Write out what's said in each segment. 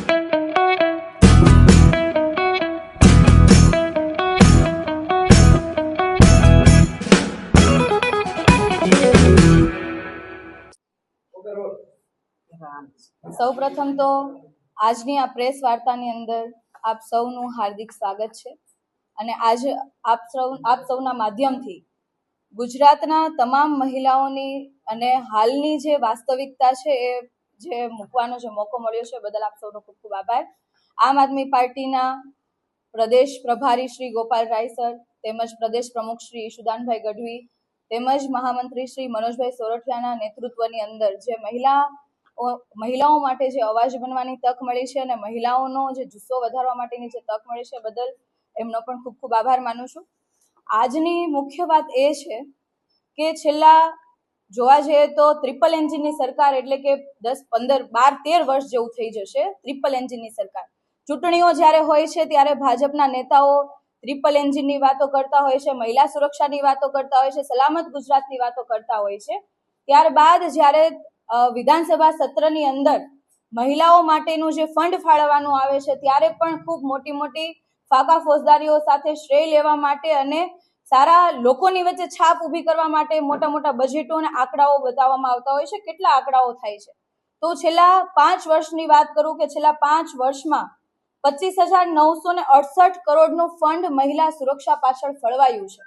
સૌપ્રથમ તો આજની આ પ્રેસ વાર્તાની અંદર આપ સૌનું હાર્દિક સ્વાગત છે અને આજે આપ સૌના માધ્યમથી ગુજરાતના તમામ મહિલાઓની અને હાલની જે વાસ્તવિકતા છે એ જે મૂકવાનો જે મોકો મળ્યો છે બદલ આપ સૌનો ખૂબ ખૂબ આભાર। આમ આદમી પાર્ટીના પ્રદેશ પ્રભારી શ્રી ગોપાલ રાય સર તેમજ પ્રદેશ પ્રમુખ શ્રી ઈશુદાનભાઈ ગઢવી તેમજ મહામંત્રી શ્રી મનોજભાઈ સોરઠિયાના નેતૃત્વની અંદર જે મહિલાઓ માટે જે અવાજ બનવાની તક મળી છે અને મહિલાઓનો જે જુસ્સો વધારવા માટેની જે તક મળી છે બદલ એમનો પણ ખૂબ ખૂબ આભાર માનું છું। આજની મુખ્ય વાત એ છે કે છેલ્લા જોવા જઈએ તો ટ્રિપલ એન્જિનની સરકાર એટલે કે 10, 15, 12, 13 વર્ષ જેવું થઈ જશે ટ્રિપલ એન્જિનની સરકાર। ચૂંટણીઓ જ્યારે હોય છે ત્યારે ભાજપના નેતાઓ ટ્રિપલ એન્જિનની વાતો કરતા હોય છે, મહિલા સુરક્ષાની વાતો કરતા હોય છે, સલામત ગુજરાતની વાતો કરતા હોય છે। ત્યારબાદ જ્યારે વિધાનસભા સત્રની અંદર મહિલાઓ માટેનું જે ફંડ ફાળવવાનું આવે છે ત્યારે પણ ખૂબ મોટી મોટી ફાકા ફોજદારીઓ સાથે શ્રેય લેવા માટે અને સારા લોકોની વચ્ચે છાપ ઊભી કરવા માટે મોટા મોટા બજેટો અને આંકડાઓ બતાવવામાં આવતા હોય છે। કેટલા આંકડાઓ થાય છે તો છેલ્લા 5 વર્ષની વાત કરું કે છેલ્લા 5 વર્ષમાં 25,968 કરોડનું ફંડ મહિલા સુરક્ષા પાછળ ફળવાયું છે।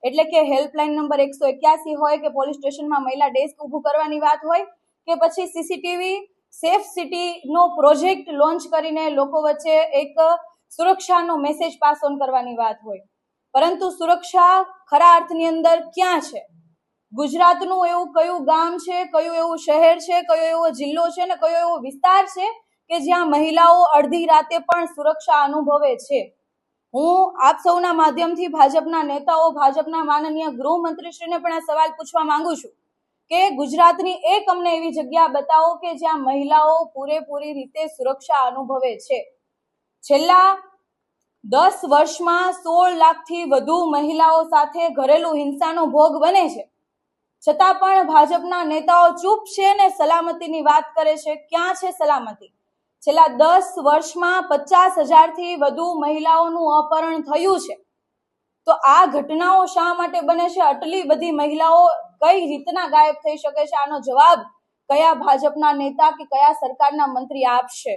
એટલે કે હેલ્પલાઇન નંબર 181 હોય કે પોલીસ સ્ટેશનમાં મહિલા ડેસ્ક ઊભું કરવાની વાત હોય કે પછી સીસીટીવી સેફ સિટી નો પ્રોજેક્ટ લોન્ચ કરીને લોકો વચ્ચે એક સુરક્ષાનો મેસેજ પાસ ઓન કરવાની વાત હોય, પરંતુ સુરક્ષા ખરા અર્થની અંદર ક્યાં છે? ગુજરાતનું એવું કયું ગામ છે, કયું એવું શહેર છે, કયો એવો જિલ્લો છે ને કયો એવો વિસ્તાર છે કે જ્યાં મહિલાઓ અડધી રાતે પણ સુરક્ષા અનુભવે છે? હું આપ સૌના માધ્યમથી ભાજપના નેતાઓ, ભાજપના માનનીય ગૃહમંત્રીશ્રીને પણ આ સવાલ પૂછવા માંગુ છું કે ગુજરાતની એક અમને એવી જગ્યા બતાવો કે જ્યાં મહિલાઓ પૂરેપૂરી રીતે સુરક્ષા અનુભવે છે। છેલ્લા 10 વર્ષમાં 16 લાખથી વધુ મહિલાઓ સાથે ઘરેલું હિંસાનો ભોગ બને છે, છતાં પણ ભાજપના નેતાઓ ચૂપ છે ને સલામતીની વાત કરે છે। ક્યાં છે સલામતી? છેલ્લા 10 વર્ષમાં 50,000થી વધુ મહિલાઓનું અપહરણ થયું છે, તો આ ઘટનાઓ શા માટે બને છે? આટલી બધી મહિલાઓ કઈ રીતના ગાયબ થઈ શકે છે? આનો જવાબ કયા ભાજપના નેતા કે કયા સરકારના મંત્રી આપશે?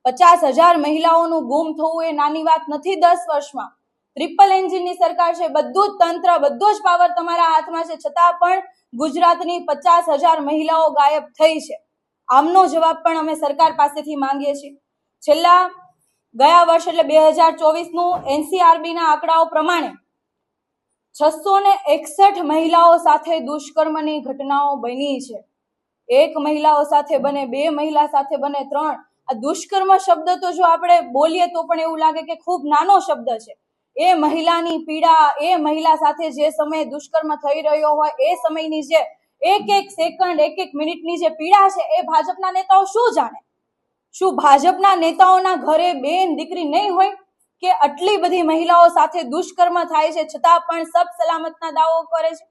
50,000 મહિલાઓનું ગુમ થવું એ નાની વાત નથી। 10 વર્ષમાં ટ્રિપલ એન્જિનની સરકાર છે, બધું જ તંત્ર, બધો જ પાવર તમારા હાથમાં છે, છતાં પણ ગુજરાતની 50,000 મહિલાઓ ગાયબ થઈ છે। આમનો જવાબ પણ અમે સરકાર પાસેથી માંગીએ છીએ। છેલ્લા ગયા વર્ષ એટલે 2024નું એનસીઆરબીના આંકડાઓ પ્રમાણે 661 મહિલાઓ સાથે દુષ્કર્મની ઘટનાઓ બની છે। એક મહિલાઓ સાથે બને, 2 મહિલા સાથે બને, 3। આ દુષ્કર્મ શબ્દ તો જો આપણે બોલીએ તો પણ એવું લાગે કે ખૂબ નાનો શબ્દ છે। એ મહિલાની પીડા, એ મહિલા સાથે જે સમયે દુષ્કર્મ થઈ રહ્યો હોય એ સમયની જે એક સેકન્ડ, એક મિનિટની જે પીડા છે એ ભાજપના નેતાઓ શું જાણે? શું ભાજપના નેતાઓના ઘરે બેન દીકરી નહીં હોય કે આટલી બધી મહિલાઓ સાથે દુષ્કર્મ થાય છે છતાં પણ સબ સલામતના દાવો કરે છે?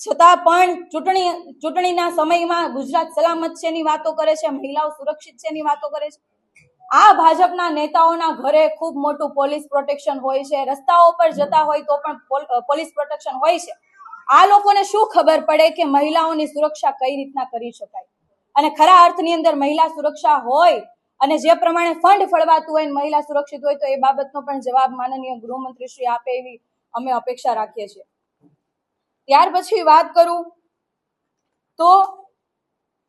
છતાં પણ ચૂંટણીના સમયમાં ગુજરાત સલામત છે ની વાતો કરે છે, મહિલાઓ સુરક્ષિત છે ની વાતો કરે છે। આ ભાજપના નેતાઓના ઘરે ખૂબ મોટું પોલીસ પ્રોટેક્શન હોય છે, રસ્તાઓ પર જતા હોય તો પણ પોલીસ પ્રોટેક્શન હોય છે। આ લોકોને શું ખબર પડે કે મહિલાઓની સુરક્ષા કઈ રીતના કરી શકાય? અને ખરા અર્થની અંદર મહિલા સુરક્ષા હોય અને જે પ્રમાણે ફંડ ફળવાતું હોય મહિલા સુરક્ષિત હોય તો એ બાબતનો પણ જવાબ માનનીય ગૃહમંત્રી શ્રી આપે એવી અમે અપેક્ષા રાખીએ છીએ। ત્યાર પછી વાત કરું તો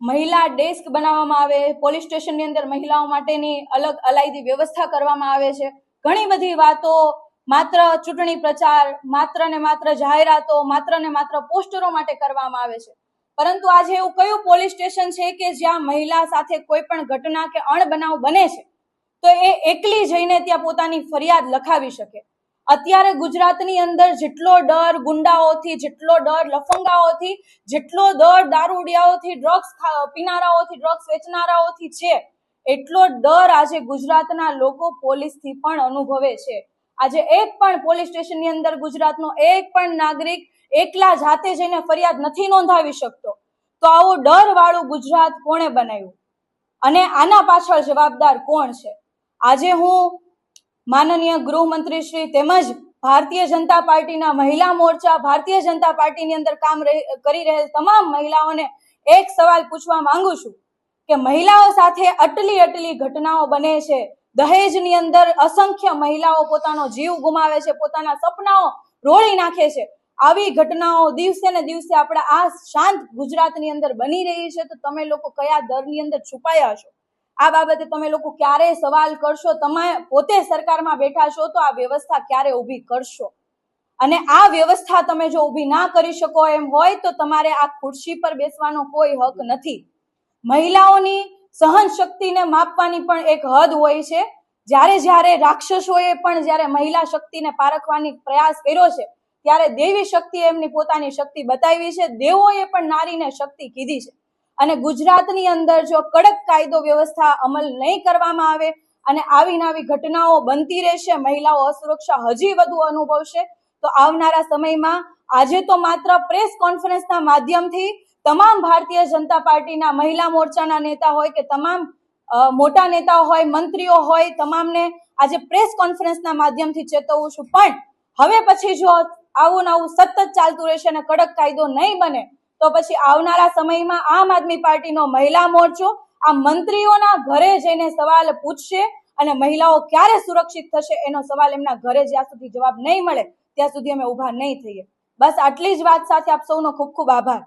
મહિલા ડેસ્ક બનાવવામાં આવે, પોલીસ સ્ટેશનની અંદર મહિલાઓ માટેની અલગ અલાયદી વ્યવસ્થા કરવામાં આવે છે। ઘણી બધી વાતો માત્ર ચૂંટણી પ્રચાર, માત્ર ને માત્ર જાહેરાતો, માત્ર ને માત્ર પોસ્ટરો માટે કરવામાં આવે છે, પરંતુ આજે એવું કયું પોલીસ સ્ટેશન છે કે જ્યાં મહિલા સાથે કોઈ પણ ઘટના કે અણબનાવ બને છે તો એ એકલી જઈને ત્યાં પોતાની ફરિયાદ લખાવી શકે? અત્યારે ગુજરાતની અંદર જેટલો ડર ગુંડાઓથી, જેટલો ડર લફંગાઓથી, જેટલો ડર દારૂડિયાઓથી, ડ્રગ્સ પીનારાઓથી, ડ્રગ્સ વેચનારાઓથી છે, એટલો ડર આજે ગુજરાતના લોકો પોલીસથી પણ અનુભવે છે। આજે એક પણ પોલીસ સ્ટેશનની અંદર ગુજરાતનો એક પણ નાગરિક એકલા જાતે જઈને ફરિયાદ નથી નોંધાવી શકતો, તો આવું ડર વાળું ગુજરાત કોણે બનાવ્યું? અને આના પાછળ જવાબદાર કોણ છે? આજે હું માનનીય ગૃહમંત્રી શ્રી તેમજ ભારતીય જનતા પાર્ટીના મહિલા મોરચા, ભારતીય જનતા પાર્ટીની અંદર કામ કરી રહેલ તમામ મહિલાઓને એક સવાલ પૂછવા માંગુ છું કે મહિલાઓ સાથે આટલી ઘટનાઓ બને છે. દહેજની અંદર અસંખ્ય મહિલાઓ પોતાનો જીવ ગુમાવે છે, પોતાના સપનાઓ રોળી નાખે છે. આવી ઘટનાઓ દિવસે ને દિવસે આપણા આ શાંત ગુજરાતની અંદર બની રહી છે. તો તમે લોકો કયા દરની અંદર છુપાયા છો? આ બાબતે તમે લોકો ક્યારે સવાલ કરશો? તમે પોતે સરકારમાં બેઠા છો તો આ વ્યવસ્થા ક્યારે ઊભી કરશો? અને આ વ્યવસ્થા તમે જો ઊભી ના કરી શકો એમ હોય તો તમારે આ ખુરશી પર બેસવાનો કોઈ હક નથી. મહિલાઓની સહન શક્તિને માપવાની પણ એક હદ હોય છે. જ્યારે રાક્ષસોએ પણ જ્યારે મહિલા શક્તિને પારખવાની પ્રયાસ કર્યો છે ત્યારે દેવી શક્તિએ એમની પોતાની શક્તિ બતાવી છે. દેવોએ પણ નારીને શક્તિ કીધી છે. અને ગુજરાતની અંદર જો કડક કાયદો વ્યવસ્થા અમલ નહીં કરવામાં આવે અને આવી ઘટનાઓ બનતી રહેશે, મહિલાઓ અસુરક્ષા હજી વધુ અનુભવશે, તો આવનારા સમયમાં આજે તો માત્ર પ્રેસ કોન્ફરન્સના માધ્યમથી તમામ ભારતીય જનતા પાર્ટીના મહિલા મોરચાના નેતા હોય કે તમામ મોટા નેતાઓ હોય, મંત્રીઓ હોય, તમામને આજે પ્રેસ કોન્ફરન્સના માધ્યમથી ચેતવું છું. પણ હવે પછી જો આવું સતત ચાલતું રહેશે અને કડક કાયદો નહીં બને તો પછી આવનારા સમયમાં આમ આદમી પાર્ટીનો મહિલા મોરચો આ મંત્રીઓના ઘરે જઈને સવાલ પૂછશે અને મહિલાઓ ક્યારે સુરક્ષિત થશે એનો સવાલ એમના ઘરે જ્યાં સુધી જવાબ નહીં મળે ત્યાં સુધી અમે ઉભા નહીં થઈએ. બસ આટલી જ વાત સાથે આપ સૌનો ખૂબ ખૂબ આભાર.